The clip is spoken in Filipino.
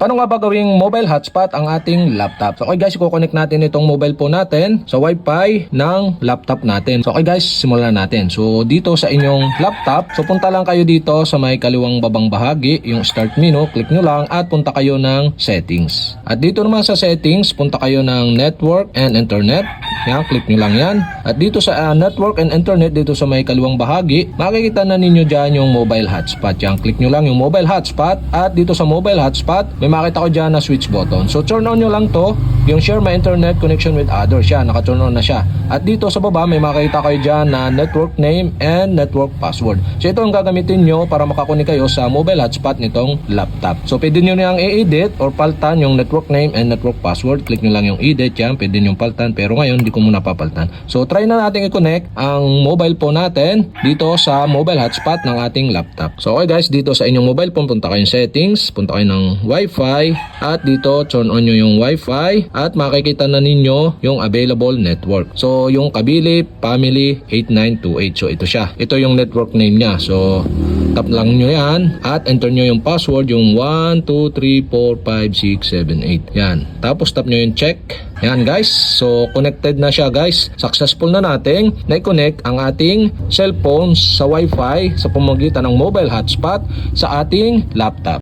Paano nga ba gawing mobile hotspot ang ating laptop? So okay guys, i-connect natin itong mobile phone natin sa Wi-Fi ng laptop natin. So okay guys, simulan natin. So dito sa inyong laptop, so punta lang kayo dito sa may kaliwang babang bahagi, yung start menu, click nyo lang at punta kayo ng settings. At dito naman sa settings, punta kayo ng network and internet. Yan, click nyo lang yan. At dito sa network and internet, dito sa may kaliwang bahagi, makikita na ninyo dyan yung mobile hotspot. Yan, click nyo lang yung mobile hotspot. At dito sa mobile hotspot, may makita ko dyan na switch button. So turn on nyo lang to, yung share my internet connection with others. Yan, naka-turn on na siya. At dito sa baba, may makita kayo dyan na network name and network password. So ito ang gagamitin nyo para makakunik kayo sa mobile hotspot nitong laptop. So pwede nyo niyang i-edit or paltan yung network name and network password. Click nyo lang yung edit, yan, pwede nyo paltan. Pero ngayon, hindi ko muna papaltan. So try na natin i-connect ang mobile phone natin dito sa mobile hotspot ng ating laptop. So okay guys, dito sa inyong mobile phone, punta kayo settings, punta kayo ng Wi-Fi, at dito turn on nyo yung Wi-Fi at makikita na ninyo yung available network. So yung Kabili Family 8928. So ito siya. Ito yung network name niya. So tap lang nyo yan at enter nyo yung password, yung 1, 2, 3, 4, 5, 6, 7, 8. Yan. Tapos tap nyo yung check. Yan guys. So connected na siya guys. Successful na nating na-connect ang ating cellphone sa Wi-Fi sa pamamagitan ng mobile hotspot sa ating laptop.